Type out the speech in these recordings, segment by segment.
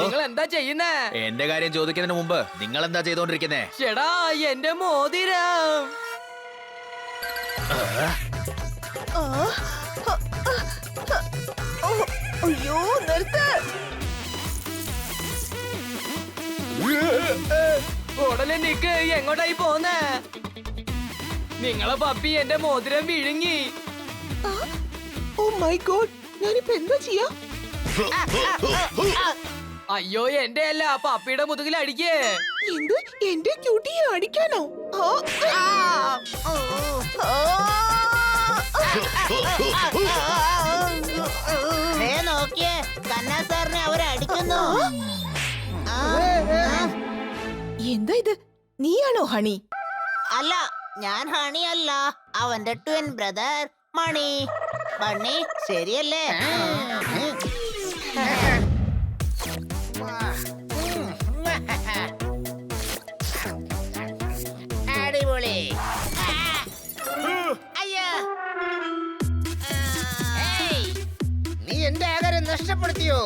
നിങ്ങൾ എന്താ ചെയ്യുന്നേ? എന്റെ കാര്യം ചോദിക്കുന്നതിന് മുമ്പ് നിങ്ങൾ എന്താ ചെയ്തോണ്ടിരിക്കുന്നേ? ചേടാ, എന്റെ മോതിരം. അയ്യോ, നിർത്ത്. ഉടനെ നിക്ക്. എങ്ങോട്ടായി പോന്നേ? നിങ്ങളെ പപ്പി എന്റെ മോതിരം വിഴുങ്ങി. ഓ മൈ ഗോഡ്, ഞാനിപ്പോ എന്താ ചെയ്യാ? അയ്യോ, എന്റെ അല്ല, പപ്പിയുടെ മുതുകിൽ അടിക്കേ. എന്ത്, എന്റെ ക്യൂട്ടിയെ അടിക്കാനോ? നോക്കിയേ, കന്നാ സാറിനെ അവരടിക്കുന്നു. എന്താ ഇത്? നീയാണോ ഹണി? അല്ല, ഞാൻ ഹണി അല്ല, അവന്റെ ട്വിൻ ബ്രദർ മണി. ബണ്ണി ശരിയല്ലേ? അടിപൊളി. അയ്യോ, നീ എന്റെ ആകാരം നഷ്ടപ്പെടുത്തിയോ?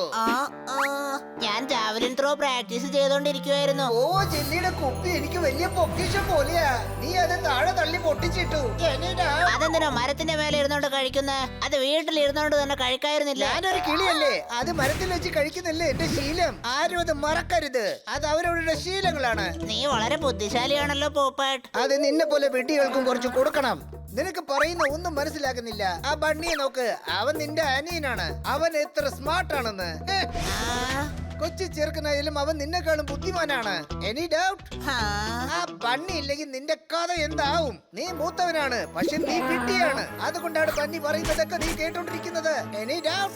ഞാൻ ജാവലിൻ ത്രോ പ്രാക്ടീസ് ചെയ്തോണ്ടിരിക്കുവായിരുന്നു. ഓ, ജെല്ലിയുടെ കുപ്പി എനിക്ക് വലിയ പൊക്കിഷം പോലെയാ. നീ അത് താഴെ തള്ളി പൊട്ടിച്ചിട്ടു. അതെന്തിനാ മരത്തിന്റെ മേലെ ഇരുന്നോണ്ട് കഴിക്കുന്നത്? അത് വീട്ടിൽ ഇരുന്നോണ്ട് തന്നെ കഴിക്കായിരുന്നില്ല. ഞാനൊരു കിളിയല്ലേ, അത് മരത്തിൽ വെച്ച് കഴിക്കുന്നില്ലേ എന്റെ ശീലം. ആരും അത് മറക്കരുത്. അത് അവരവരുടെ ശീലങ്ങളാണ്. നീ വളരെ ബുദ്ധിശാലിയാണല്ലോ പോപ്പാട്ട്. അത് നിന്നെ പോലെ വെട്ടികൾക്കും കുറച്ച് കൊടുക്കണം. നിനക്ക് പറയുന്ന ഒന്നും മനസ്സിലാക്കുന്നില്ല. ആ ബണ്ണിയെ നോക്ക്, അവൻ നിന്റെ അനിയനാണ്. അവൻ എത്ര സ്മാർട്ട് ആണെന്ന്. കൊച്ചു ചെറുക്കനായാലും അവൻ നിന്നെക്കാളും ബുദ്ധിമാനാണ്. Any doubt? ആ ബണ്ണി ഇല്ലെങ്കിൽ നിന്റെ കഥ എന്താവും? നീ മൂത്തവനാണ്, പക്ഷെ നീ വിട്ടിയാണ്. അതുകൊണ്ടാണ് ബണ്ണി പറയുന്നതൊക്കെ നീ കേട്ടോണ്ടിരിക്കുന്നത്. Any doubt?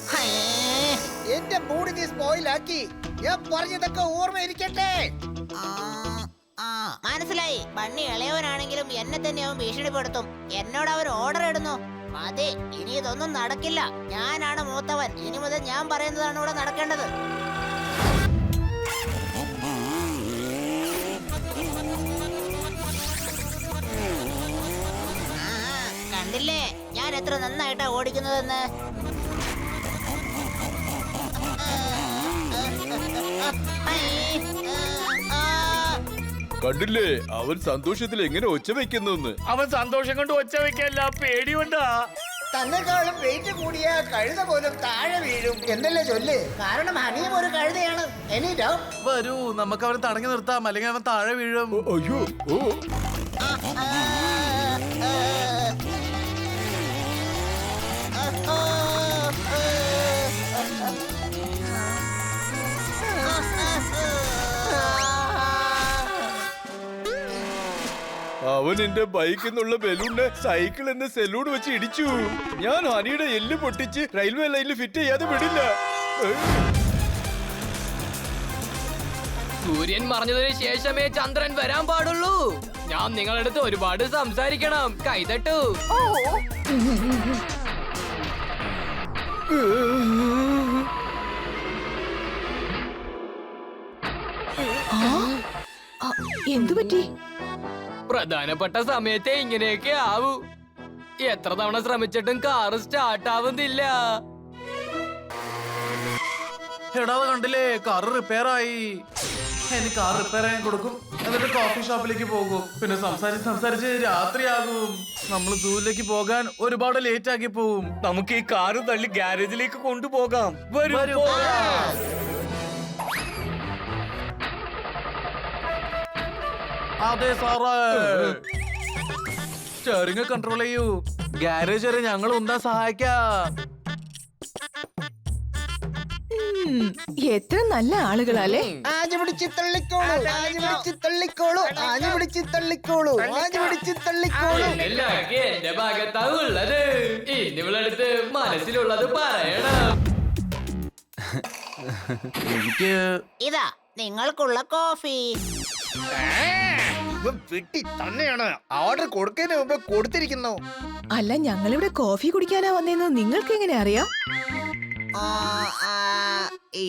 എന്റെ മൂഡ് നീ സ്പോയിലാക്കി. ഞാൻ പറഞ്ഞതൊക്കെ ഓർമ്മയിരിക്കട്ടെ. മനസ്സിലായി. ബണ്ണി ഇളയവനാണെങ്കിലും എന്നെ തന്നെ അവൻ ഭീഷണിപ്പെടുത്തും. എന്നോട് അവൻ ഓർഡർ ഇടുന്നു. അതെ, ഇനി ഇതൊന്നും നടക്കില്ല. ഞാനാണ് മൂത്തവൻ. ഇനി മുതൽ ഞാൻ പറയുന്നതാണ് ഇവിടെ നടക്കേണ്ടത്. കണ്ടില്ലേ ഞാൻ എത്ര നന്നായിട്ടാ ഓടിക്കുന്നതെന്ന്? കണ്ടില്ലേ അവൻ സന്തോഷത്തിൽ എങ്ങനെ ഒച്ച വെക്കുന്നു? അവൻ സന്തോഷം കൊണ്ട് ഒച്ച വെക്കല്ല, പേടിയുണ്ടാ. തന്നെക്കാളും വെയിറ്റ് കൂടിയ കഴുത പോലും താഴെ വീഴും എന്നല്ലേ ചൊല്ല്. കാരണം ഹണിയും ഒരു കഴുതയാണ്. Any doubt? വരൂ, നമുക്ക് അവനെ തടഞ്ഞു നിർത്താം, അല്ലെങ്കിൽ അവൻ താഴെ വീഴും. അയ്യോ, ഓ അവൻ എന്റെ ബൈക്കിൽ നിന്നുള്ള ബലൂണിനെ സൈക്കിൾ എന്ന സെലൂൺ വെച്ച് ഇടിച്ചു. ഞാൻ ഹണിയുടെ എല്ല് പൊട്ടിച്ച് റെയിൽവേ ലൈനിൽ ഫിറ്റ് ചെയ്യാതെ വിടില്ല. സൂര്യൻ മറഞ്ഞതിന് ശേഷമേ ചന്ദ്രൻ വരാൻ പാടുള്ളൂ. ഞാൻ നിങ്ങളടുത്ത് ഒരുപാട് സംസാരിക്കണം. കൈതട്ടു. എന്തു പറ്റി? പ്രധാനപ്പെട്ട സമയത്തെ ഇങ്ങനെയൊക്കെ ആവൂ. എത്ര തവണ ശ്രമിച്ചിട്ടും കാറ് സ്റ്റാർട്ട് ആവുന്നില്ല. എടാ, കണ്ടില്ലേ, കാറ് റിപ്പയർ ആയി. എനിക്ക് കാർ റിപ്പയർ ചെയ്യാൻ കൊടുക്കും, എന്നിട്ട് കോഫി ഷോപ്പിലേക്ക് പോകും. പിന്നെ സംസാരിച്ച് രാത്രിയാകും. നമ്മൾ സൂയിലേക്ക് പോകാൻ ഒരുപാട് ലേറ്റ് ആക്കി പോവും. നമുക്ക് ഈ കാറ് തള്ളി ഗ്യാരേജിലേക്ക് കൊണ്ടുപോകാം. വരൂ. അതെ സാറേ. സ്റ്റിയറിംഗ് കൺട്രോൾ ചെയ്യൂ. ഗ്യാരേജ് വരെ ഞങ്ങൾ ഉന്താ സഹായിക്കാം. എത്ര നല്ല ആളുകളല്ലേ. ആഞ്ഞു പിടിച്ച് തള്ളിക്കോളൂ, ആഞ്ഞു പിടിച്ച് തള്ളിക്കോളൂ, ആഞ്ഞു പിടിച്ച് തള്ളിക്കോളൂ, ആഞ്ഞു പിടിച്ച് തള്ളിക്കോളൂ. എല്ലാവർക്കും എന്റെ ഭാഗത്താ ഉള്ളത്. ഇനി ഇവളടുത്ത് മനസ്സിലുള്ളത് പറയണം. എനിക്ക് ഇതാ നിങ്ങൾക്കുള്ള കോഫി. വെട്ടി തന്നെയാണ് ഓർഡർ കൊടുക്കുന്നതിന് മുമ്പ് കൊടുത്തിരിക്കുന്നു. അല്ല, ഞങ്ങളിവിടെ കോഫി കുടിക്കാനാ വന്നേന്ന് നിങ്ങൾക്ക് എങ്ങനെ അറിയാം?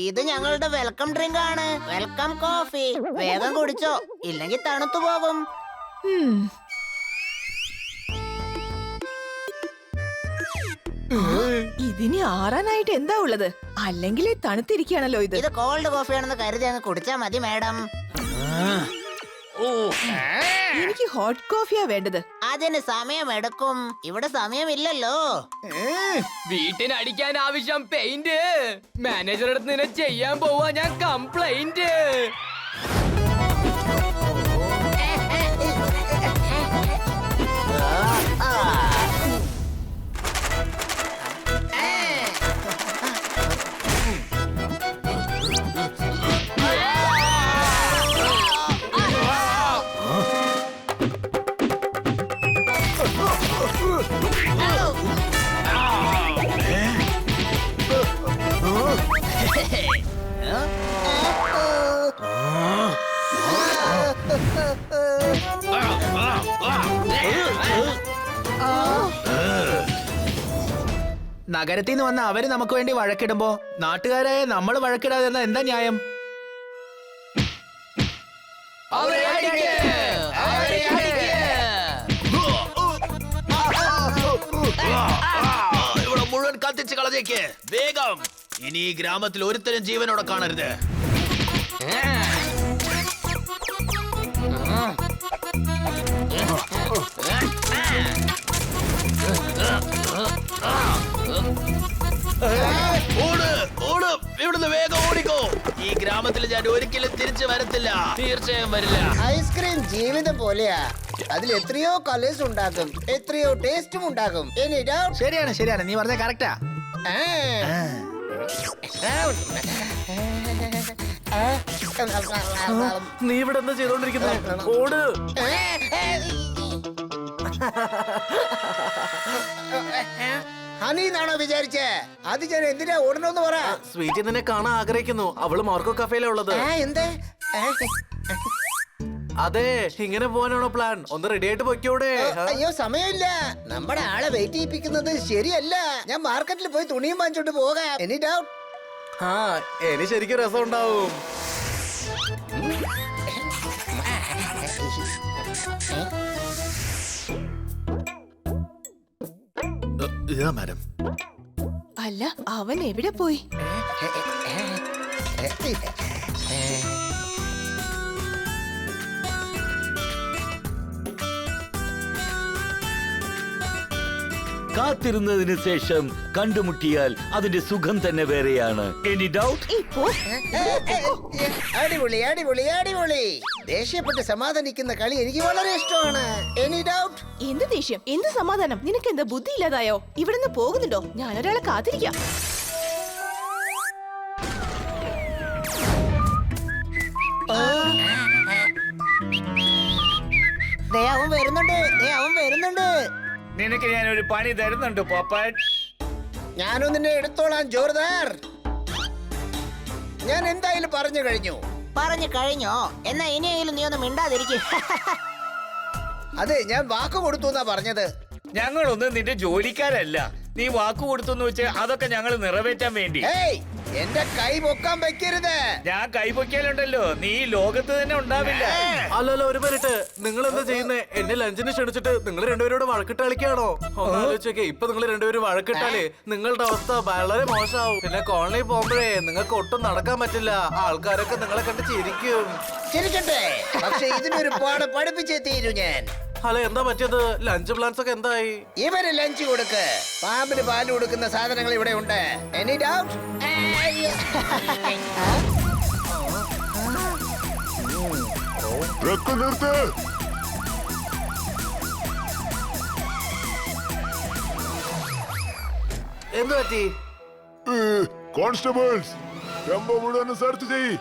ഇത് ഞങ്ങളുടെ വെൽക്കം ഡ്രിങ്ക് ആണ്. Welcome coffee. വേഗം കുടിച്ചോ, ഇല്ലെങ്കിൽ തണുത്തു പോകും. ഇതിന് ഇനി ആറാനായിട്ട് എന്താ ഉള്ളത്? അല്ലെങ്കിൽ തണുത്തിരിക്കുകയാണല്ലോ ഇത്. ഇത് കോൾഡ് കോഫിയാണെന്ന് കരുതി അങ്ങ് കുടിച്ചാ മതി മാഡം. എനിക്ക് ഹോട്ട് കോഫിയാ വേണ്ടത്. അതിന് സമയമെടുക്കും. ഇവിടെ സമയമില്ലല്ലോ. വീട്ടിനടിക്കാൻ ആവശ്യം പെയിന്റ്. മാനേജർ അടുത്ത് നിന്നെ ചെയ്യാൻ പോവാ ഞാൻ കംപ്ലൈന്റ്. നഗരത്തിൽ നിന്ന് വന്ന അവര് നമുക്ക് വേണ്ടി വഴക്കിടുമ്പോ നാട്ടുകാരായ നമ്മൾ വഴക്കിടാതെ എന്താ ന്യായം? ഇവിടെ മുഴുവൻ കത്തിച്ച് കളഞ്ഞേക്ക് വേഗം. ഇനി ഈ ഗ്രാമത്തിൽ ഒരുത്തരം ജീവനോടെ കാണരുത്. ഇവിടുന്ന് വേഗം ഓടിക്കോ. ഈ ഗ്രാമത്തിൽ ഞാൻ ഒരിക്കലും തിരിച്ചു വരത്തില്ല. തീർച്ചയായും വരില്ല. ഐസ്ക്രീം ജീവിതം പോലെയാ. അതിൽ എത്രയോ കളേഴ്സ് ഉണ്ടാകും, എത്രയോ ടേസ്റ്റും ഉണ്ടാകും. ശരിയാണ് ശരിയാണ്, നീ പറഞ്ഞ കറക്റ്റാ. നീ ഇവിടെ എന്താ ചെയ്തോണ്ടിരിക്കുന്നത്? ഓട്. ഹണി എന്നാണോ വിചാരിച്ചേ? അത് ഞാൻ എന്തിനാ ഓടണമെന്ന് പറ. സ്വീറ്റി നിന്നെ കാണാൻ ആഗ്രഹിക്കുന്നു. അവള് മാർക്കോ കഫേയിലാ ഉള്ളത്. എന്തേ? അതെ, ഇങ്ങനെ പോകാനാണോ പ്ലാൻ? ഒന്ന് റെഡി ആയിട്ട് പൊയ്ക്കോടെ. അയ്യോ സമയമില്ല. നമ്മുടെ ആളെ വെയിറ്റ് ചെയ്യിപ്പിക്കുന്നത് ശരിയല്ല. ഞാൻ മാർക്കറ്റിൽ പോയി തുണിയും വാങ്ങിച്ചോണ്ട് പോകാം. Any doubt? ആ, ഇനി ശരിക്കും രസം ഉണ്ടാവും. മാഡം, അല്ല, അവൻ എവിടെ പോയി? കാത്തിരുന്നതിന് ശേഷം കണ്ടുമുട്ടിയാൽ അതിന്റെ സുഖം തന്നെ വേറെയാണ്. Any doubt? അടിപൊളി അടിപൊളി അടിപൊളി. ദേഷ്യപ്പെട്ട് സമാധാനിക്കുന്ന കളി എനിക്ക് വളരെ ഇഷ്ടമാണ്. Any doubt? എന്ത് ദേഷ്യം, എന്ത് സമാധാനം? നിനക്ക് എന്താ ബുദ്ധി ഇല്ലാതായോ? ഇവിടുന്ന് പോകുന്നുണ്ടോ? ഞാനൊരാളെ കാത്തിരിക്കാം. അവൻ വരുന്നുണ്ട്, അവൻ വരുന്നുണ്ട്. നിനക്ക് ഞാൻ ഒരു പണി തരുന്നുണ്ട് പോപ്പറ്റ്. ഞാനും നിന്നെ എടുത്തോളാം ജോർദാർ. ഞാൻ എന്തായാലും പറഞ്ഞു കഴിഞ്ഞു. പറഞ്ഞു കഴിഞ്ഞോ? എന്നാ ഇനിയെങ്കിലും നീ ഒന്ന് മിണ്ടാതിരിക്കും. അതെ, ഞാൻ വാക്ക് കൊടുത്തു എന്നാ പറഞ്ഞത്. ഞങ്ങളൊന്നും നിന്റെ ജോലിക്കാരല്ല. നീ വാക്ക് കൊടുത്തു വെച്ച് അതൊക്കെ ഞങ്ങൾ നിറവേറ്റാൻ വേണ്ടി. ഏയ്, എന്റെ കൈ പൊക്കാൻ വെക്കരുത്. ഞാൻ കൈപൊക്കിയാലുണ്ടല്ലോ നീ ഈ ലോകത്ത് തന്നെ ഉണ്ടാവില്ല. അല്ലല്ലോ, ഒരു മിനിറ്റ്. നിങ്ങൾ എന്താ ചെയ്യുന്നേ? എന്നെ ലഞ്ചിന് ക്ഷണിച്ചിട്ട് നിങ്ങൾ രണ്ടുപേരോട് വഴക്കിട്ട് കളിക്കാണോ? ഒന്നാലോചിച്ചോക്കെ, ഇപ്പൊ നിങ്ങൾ രണ്ടുപേരും വഴക്കിട്ടാലേ നിങ്ങളുടെ അവസ്ഥ വളരെ മോശമാവും. പിന്നെ കോളനി പോകുമ്പോഴേ നിങ്ങൾക്ക് ഒട്ടും നടക്കാൻ പറ്റില്ല. ആൾക്കാരൊക്കെ നിങ്ങളെ കണ്ട് ചിരിക്കും. ചിരിക്കട്ടെ, പക്ഷെ ഇതിനൊരു പാട് പഠിപ്പിച്ചേ തീരൂ ഞാൻ. ഹലോ, എന്താ പറ്റിയത്? ലഞ്ച് പ്ലാൻസ് ഒക്കെ എന്തായി? ഇവര് ലഞ്ച് കൊടുക്ക്. പാമ്പിന് പാല് കൊടുക്കുന്ന സാധനങ്ങൾ ഇവിടെ ഉണ്ട്. Any doubt? എന്ത് പറ്റി? കോൺസ്റ്റബിൾസ്, ടെമ്പോ മുഴുവൻ സെർച്ച് ചെയ്യ്.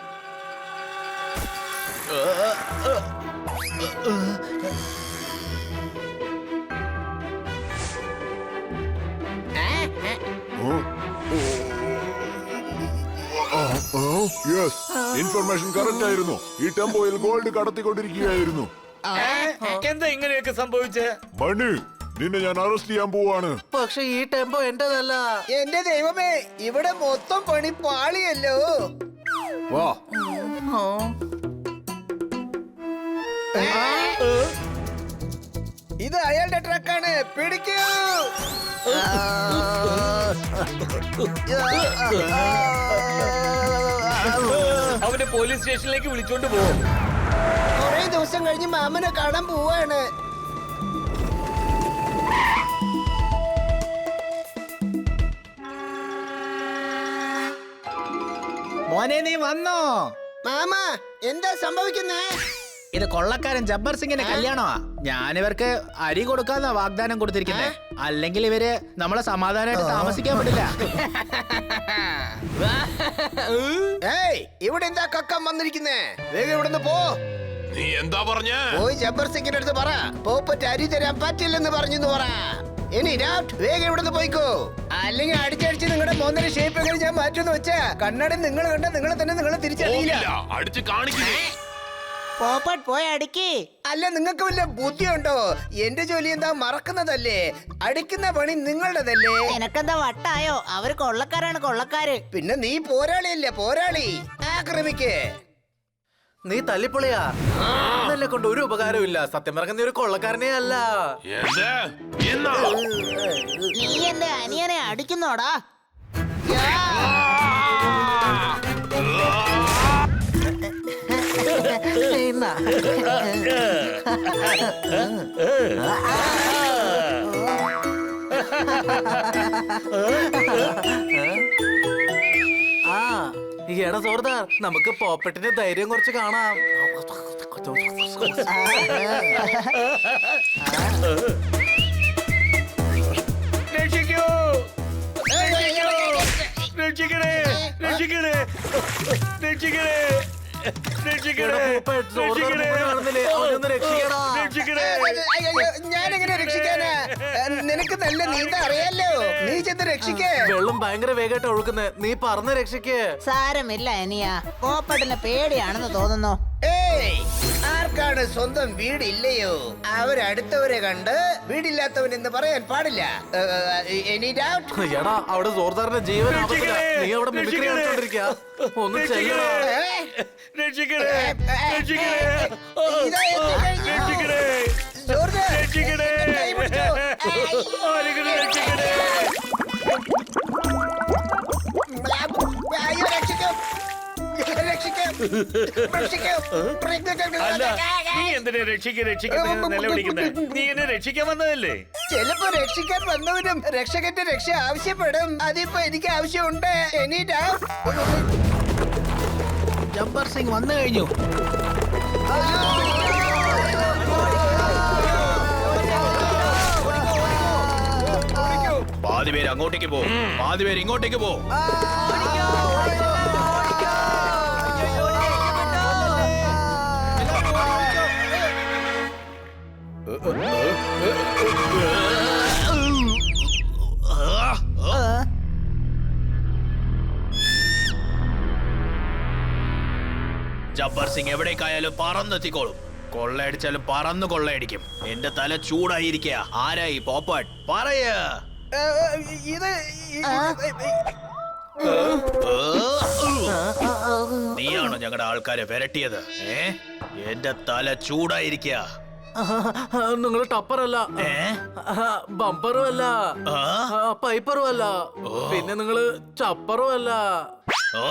ഇൻഫർമേഷൻ കറക്റ്റ് ആയിരുന്നു. ഈ ടെമ്പോയിൽ ഗോൾഡ് കടത്തിക്കൊണ്ടിരിക്കുകയായിരുന്നു. എന്താ ഇങ്ങനെയൊക്കെ സംഭവിച്ചേ? ബണ്ണി, നിന്നെ ഞാൻ അറസ്റ്റ് ചെയ്യാൻ പോവാണ്. പക്ഷെ ഈ ടെമ്പോ എന്റേതല്ല. എന്റെ ദൈവമേ, ഇവിടെ മൊത്തം പണി പാളിയല്ലോ. വാ. ഇത് അയാളുടെ ട്രക്കാണ്. പിടിക്കൂ. അവനെ പോലീസ് സ്റ്റേഷനിലേക്ക് വിളിച്ചോണ്ട് പോകും. കുറെ ദിവസം കഴിഞ്ഞ് മാമനെ കാണാൻ പോവാണ്. മോനെ നീ വന്നോ? മാമ എന്താ സംഭവിക്കുന്നേ? ഇത് കൊള്ളക്കാരൻ ജബ്ബർ സിംഗിന്റെ കല്യാണമാ. ഞാനിവർക്ക് അരി കൊടുക്കാന്നാ വാഗ്ദാനം കൊടുത്തിരിക്കുന്നത്. അല്ലെങ്കിൽ ഇവര് നമ്മളെ സമാധാനമായിട്ട് താമസിക്കാൻ പറ്റില്ല. ഏയ് ഇവിടെ എന്താ കക്കം വന്നിരിക്കുന്നേ? വേഗം ഇവിടുന്ന് പോ. നീ എന്താ പറഞ്ഞേ? പോയി ജബ്ബർ സിംഗിന്റെ അടുത്ത് പറ, പോപ്പറ്റ് അരി തരാൻ പറ്റില്ലെന്ന് പറഞ്ഞു പറ. ഇനി രാത് വേഗം ഇവിടുന്ന് പോയിക്കോ, അല്ലെങ്കിൽ അടിച്ചടിച്ച് നിങ്ങളുടെ മോന്നിന്റെ ഷേപ്പ് എങ്ങനെ ഞാൻ മാറ്റുമെന്ന് വെച്ചാ കണ്ണട നിങ്ങൾ കണ്ട നിങ്ങളെ തന്നെ നിങ്ങൾ തിരിച്ചറിയില്ല. അടിച്ച് കാണിക്കുന്നേ. പോപ്പട്ട് പോയി അടിക്ക്. അല്ല നിങ്ങൾക്ക് വല്ല ബുദ്ധിയുണ്ടോ? എന്റെ ജോലി എന്താ മറക്കുന്നതല്ലേ? അടിക്കുന്ന പണി നിങ്ങളുടേതല്ലേ? നിനക്കെന്താ വട്ടായോ? അവര് കൊള്ളക്കാരാണ്, കൊള്ളക്കാര്. പിന്നെ നീ പോരാളിയല്ലേ, പോരാളി. ആക്രമിക്ക്. നീ തല്ലിപ്പൊളിയാ. എന്നെ കൊണ്ട് ഒരു ഉപകാരവും ഇല്ല. സത്യം പറഞ്ഞ നീ ഒരു കൊള്ളക്കാരനേ അല്ല. നീ എന്റെ അനിയനെ അടിക്കുന്നോടാ? ആ എടാ സോർദാർ, നമുക്ക് പോപ്പറ്റിന്റെ ധൈര്യം കുറച്ച് കാണാം. രക്ഷിക്കൂ, രക്ഷിക്കണേ, രക്ഷിക്കണേ, രക്ഷിക്കണേ, രക്ഷിക്കണേ, രക്ഷിക്കണേ. ഞാനെങ്ങനെ രക്ഷിക്കാനാ? നിനക്ക് നല്ല നീന്താൻ അറിയാലോ, നീ ചെന്ന് രക്ഷിക്കേ. വെള്ളം ഭയങ്കര വേഗമായിട്ട് ഒഴുക്കുന്നത്. നീ പറഞ്ഞ രക്ഷയ്ക്ക്. സാരമില്ല അനിയ, പോപ്പട്ടിന് പേടിയാണെന്ന് തോന്നുന്നു. ഏയ്, ആർക്കാണ് സ്വന്തം വീടില്ലയോ? അവരടുത്തവരെ കണ്ട് വീടില്ലാത്തവൻ എന്ന് പറയാൻ പാടില്ല. Any doubt? എടാ അവിടെ സോർദാറിന്റെ ജീവൻ ആപത്തിലാ. നീ അവിടെ മിമിക്രി കാണിച്ചോണ്ടിരിക്കാ. ഒന്ന് ചെയ്യണോ? രക്ഷിക്കണേ, രക്ഷിക്കണേ, ഇതാ എത്തിക്കഴിഞ്ഞു. രക്ഷിക്കണേ, ജോർജ്, രക്ഷിക്കണേ, എന്നെ കൈ പിടിച്ചോ. ആരെങ്കിലും രക്ഷിക്കണേ. അയ്യോ, രക്ഷിക്കും, രക്ഷിക്കും, രക്ഷിക്കും. അല്ല, നീ എന്തിനാ രക്ഷിക്കുന്ന നിലവിളിക്കുന്നത്? നീ എന്നെ രക്ഷിക്കാൻ വന്നതല്ലേ? ചിലപ്പോ രക്ഷിക്കാൻ വന്നവരും രക്ഷകന്റെ രക്ഷ ആവശ്യപ്പെടും. അതിപ്പോ എനിക്ക് ആവശ്യമുണ്ട്. Any doubt? ജബ്ബർ സിംഗ് വന്നു കഴിഞ്ഞു. പാതി പേര് അങ്ങോട്ടേക്ക് പോ, പാതി പേര് ഇങ്ങോട്ടേക്ക് പോ. ജബ്ബർ സിംഗ് എവിടേക്കായാലും പറന്നെത്തിക്കോളും. കൊള്ളയടിച്ചാലും പറന്ന് കൊള്ളയടിക്കും. എന്റെ തല ചൂടായിരിക്കുക. ആരായി പോപ്പട്ട്? പറയ. ഇത് നീയാണോ ഞങ്ങളുടെ ആൾക്കാരെ വിരട്ടിയത്? എന്റെ തല ചൂടായിരിക്കുക. നിങ്ങൾ ടപ്പറല്ല, ബമ്പറും അല്ല, പൈപ്പറും അല്ല, പിന്നെ നിങ്ങള് ചപ്പറും അല്ല. ഓ,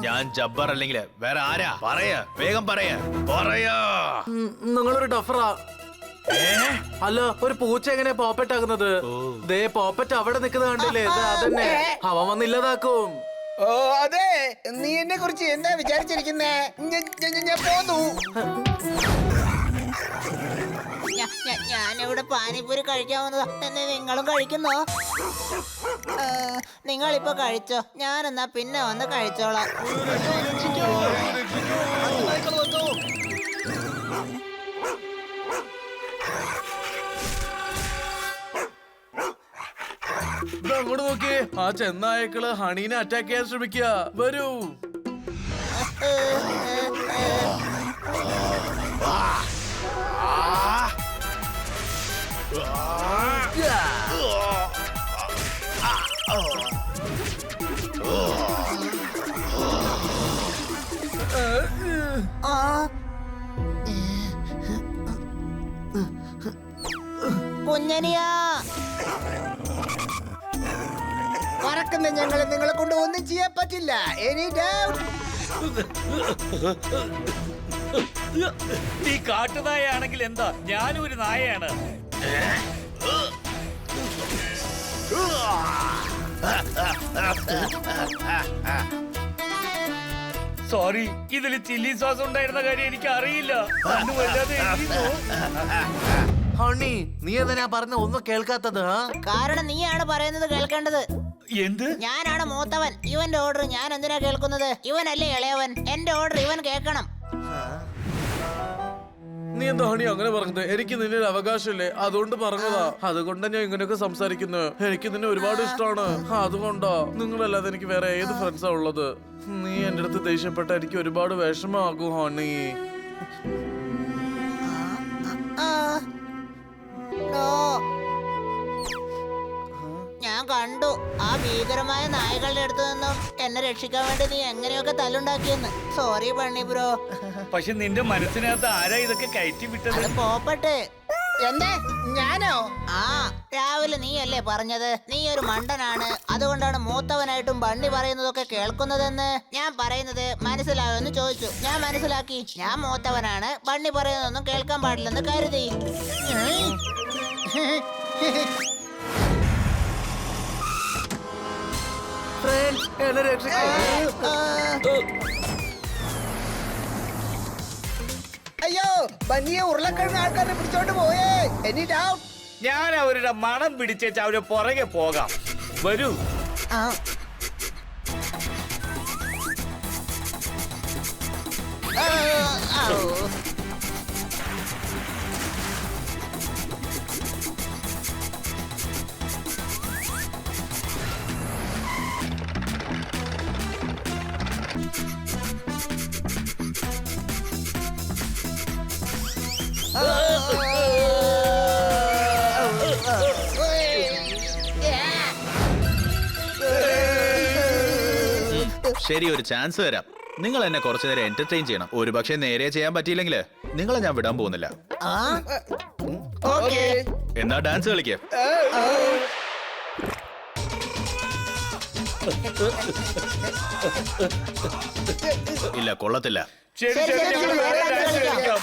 ഞാൻ ജബ്ബർ അല്ലെങ്കിൽ വേറെ ആരാ? പറയ, വേഗം പറയ, പറയാ. നിങ്ങളൊരു ഡഫറാ. അല്ല, ഒരു പൂച്ച എങ്ങനെയാ പോപ്പറ്റാകുന്നത്? ദേ പോപ്പറ്റ് അവിടെ നിൽക്കുന്നത് കണ്ടില്ലേ? അതന്നെ അവൻ വന്നില്ലതാക്കും. ഓ അതെ, നീ എന്നെ കുറിച്ച് എന്താ വിചാരിച്ചിരിക്കുന്നേ? ഞാൻ പോന്നു. ഞാനിവിടെ പാനിപ്പൂരി കഴിക്കാൻ വന്നതാ. എന്നെ നിങ്ങളും കഴിക്കുന്നോ? നിങ്ങളിപ്പോ കഴിച്ചോ, ഞാനെന്നാ പിന്നെ വന്ന് കഴിച്ചോളാം. അങ്ങോട്ട് നോക്കിയേ, ആ ചെന്നായക്കള് ഹണീനെ അറ്റാക്ക് ചെയ്യാൻ ശ്രമിക്കുക. വരൂ. കുഞ്ഞനിയാ, നിൽക്കുന്ന ഞങ്ങളെ നിങ്ങളെ കൊണ്ട് ഒന്നും ചെയ്യാൻ പറ്റില്ല. Any doubt? നീ കാട്ടുനായയാണെങ്കിൽ എന്താ, ഞാനും ഒരു നായയാണ്. സോറി, ഇതിൽ ചില്ലി സോസ് ഉണ്ടായിരുന്ന കാര്യം എനിക്ക് അറിയില്ല. അന്ന് വല്ലാതെ എരിയുന്നു. ഹണി, നീ എന്തിനാ പറഞ്ഞ ഒന്നും കേൾക്കാത്തത്? കാരണം നീയാണ് പറയുന്നത് കേൾക്കേണ്ടത്. എന്ത്? ഞാനാണ് മൂത്തവൻ. ഇവന്റെ ഓർഡർ ഞാൻ എന്തിനാ കേൾക്കുന്നത്? ഇവനല്ലേ ഇളയവൻ. എന്റെ ഓർഡർ ഇവൻ കേൾക്കണം. നീ എന്താ ഹണി അങ്ങനെ പറഞ്ഞത്? എനിക്ക് നിന്നെ ഒരു അവകാശമില്ലേ, അതുകൊണ്ട് പറഞ്ഞതാ. അതുകൊണ്ടാ ഞാൻ ഇങ്ങനെയൊക്കെ സംസാരിക്കുന്നത്. എനിക്ക് നിന്നെ ഒരുപാട് ഇഷ്ടമാണ്, അതുകൊണ്ടാ. നിങ്ങളല്ലാതെ എനിക്ക് വേറെ ഏത് ഫ്രണ്ട്സാ ഉള്ളത്? നീ എന്റെ അടുത്ത് ദേഷ്യപ്പെട്ട എനിക്ക് ഒരുപാട് വിഷമാകും ഹണി. ഞാൻ കണ്ടു ആ ഭീകരമായ നായകളുടെ അടുത്ത് നിന്നും എന്നെ രക്ഷിക്കാൻ വേണ്ടി നീ എങ്ങനെയൊക്കെ തല്ലുണ്ടാക്കിയെന്ന്. Sorry bunny bro. പക്ഷെ നിന്റെ മനസ്സിനകത്ത് ആരാ ഇതൊക്കെ കയറ്റി വിട്ടത്? അത് പോപ്പട്ടെ. എന്തേ? ഞാനോ? ആ, രാവിലെ നീയല്ലേ പറഞ്ഞത് നീ ഒരു മണ്ടനാണ്, അതുകൊണ്ടാണ് മൂത്തവനായിട്ടും ബണ്ണി പറയുന്നതൊക്കെ കേൾക്കുന്നതെന്ന്. ഞാൻ പറയുന്നത് മനസ്സിലായോന്ന് ചോദിച്ചു. ഞാൻ മനസ്സിലാക്കി. ഞാൻ മൂത്തവനാണ്, ബണ്ണി പറയുന്നതൊന്നും കേൾക്കാൻ പാടില്ലെന്ന് കരുതി. അയ്യോ, ബന്നിയെ ഉരുളക്കിഴങ്ങ് ആൾക്കാരെ പിടിച്ചോണ്ട് പോയേ. Any doubt? ഞാൻ അവരുടെ മണം പിടിച്ചേച്ച് അവരെ പുറകെ പോകാം. വരൂ. ആ, ഔ. ശരി, ഒരു ചാൻസ് തരാം. നിങ്ങൾ എന്നെ കുറച്ചു നേരം എന്റർടൈൻ ചെയ്യണം. ഒരു പക്ഷേ നേരെ ചെയ്യാൻ പറ്റിയില്ലെങ്കിൽ നിങ്ങളെ ഞാൻ വിടാൻ പോകുന്നില്ല. Okay. എന്നാ ഡാൻസ് കളിക്കാം. ഇല്ല, കൊള്ളത്തില്ല. ശരി, ശരി, ശരി, ശരി, ഞങ്ങൾ ശരി, വേറെ വേറെ ഡാൻസ് കളിക്കാം. കളിക്കാം.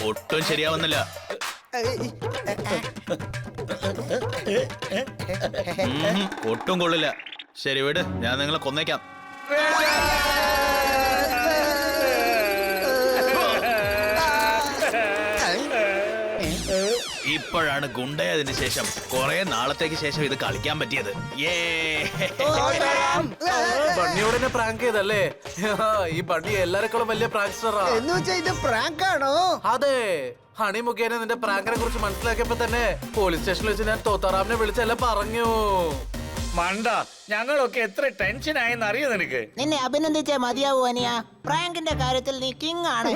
ഒട്ടും ശരിയാവുന്നില്ല. ഒട്ടും കൊള്ളില്ല. ശരി, വിട്, ഞാൻ നിങ്ങളെ കൊന്നേക്കാം. ഇപ്പോഴാണ് ഗുണ്ടയതിന് ശേഷം കുറെ നാളത്തേക്ക് ശേഷം ഇത് കളിക്കാൻ പറ്റിയത്. ബണ്ണിയോട് എന്നെ പ്രാങ്ക് ചെയ്തല്ലേ? ഈ ബണ്ണി എല്ലാരെക്കാളും വലിയ പ്രാങ്സ്റ്ററാ. എന്ന് വെച്ചാ ഇത് പ്രാങ്ക് ആണോ? അതെ, ഹണി മുഖേന നിന്റെ പ്രാങ്കിനെ കുറിച്ച് മനസ്സിലാക്കിയപ്പോ തന്നെ പോലീസ് സ്റ്റേഷനിൽ വെച്ച് ഞാൻ തോത്താറാമിനെ വിളിച്ചെല്ലാം പറഞ്ഞു. മണ്ട, ഞങ്ങളൊക്കെ എത്ര ടെൻഷൻ ആയെന്ന് അറിയോ നിനക്ക്? നിന്നെ അഭിനന്ദിച്ചേ മതിയാവൂ അനിയ. പ്രാങ്കിന്റെ കാര്യത്തിൽ നീ കിങ് ആണ്.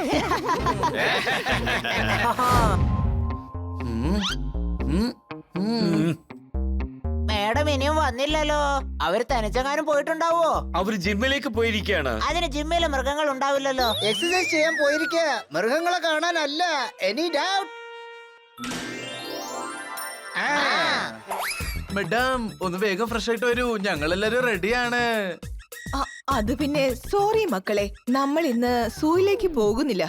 മേഡം ഇനിയും വന്നില്ലല്ലോ. അവര് തനിച്ചെങ്ങാനും പോയിട്ടുണ്ടാവോ? അവര് ജിമ്മിലേക്ക് പോയിരിക്കുകയാണ്. അതിന് ജിമ്മില് മൃഗങ്ങൾ ഉണ്ടാവില്ലല്ലോ. എക്സസൈസ് ചെയ്യാൻ പോയിരിക്ക, മൃഗങ്ങളെ കാണാനല്ല. Any doubt? മേഡം, ഒന്ന് വേഗം ഫ്രഷ് ആയിട്ട് വരൂ, ഞങ്ങളെല്ലാരും റെഡിയാണ്. അത് പിന്നെ സോറി മക്കളെ, നമ്മൾ ഇന്ന് സൂയിലേക്ക് പോകുന്നില്ല.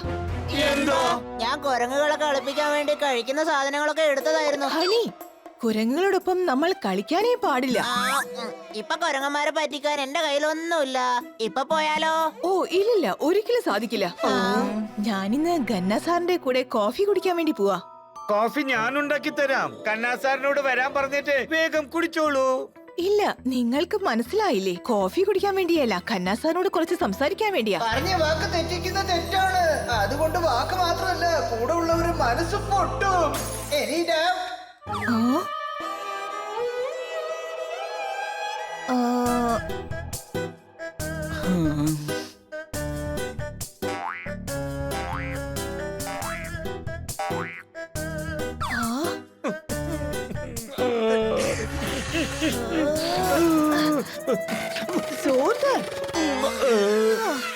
എന്തോ? ഞാൻ കുരങ്ങുകളെ കളിപ്പിക്കാൻ വേണ്ടി കഴിക്കുന്ന സാധനങ്ങളൊക്കെ എടുത്തതായിരുന്നു. ഹണി, കുരങ്ങുകളോടൊപ്പം നമ്മൾ കളിക്കാനേ പാടില്ല. ഇപ്പൊ കുരങ്ങന്മാരെ പറ്റിക്കാൻ എന്റെ കയ്യിലൊന്നുമില്ല. ഇപ്പൊ പോയാലോ? ഓ ഇല്ലില്ല, ഒരിക്കലും സാധിക്കില്ല. ഞാനിന്ന് ഗന്ന സാറിന്റെ കൂടെ കോഫി കുടിക്കാൻ വേണ്ടി പോവാ. കോഫി ഞാൻ ഉണ്ടാക്കി തരാം. കന്നാസാറിനോട് വരാൻ പറഞ്ഞിട്ട് വേഗം കുടിച്ചോളൂ. ഇല്ല, നിങ്ങൾക്ക് മനസ്സിലായില്ലേ? കോഫി കുടിക്കാൻ വേണ്ടിയല്ല, ഖന്ന സാറിനോട് കുറച്ച് സംസാരിക്കാൻ വേണ്ടിയാ. പറഞ്ഞ വാക്ക് തെറ്റിക്കുന്ന തെറ്റാണ്. അതുകൊണ്ട് വാക്ക് മാത്രമല്ല, കൂടെ ഉള്ളവര് മനസ്സ് പൊട്ടും. Any doubt? സോദർ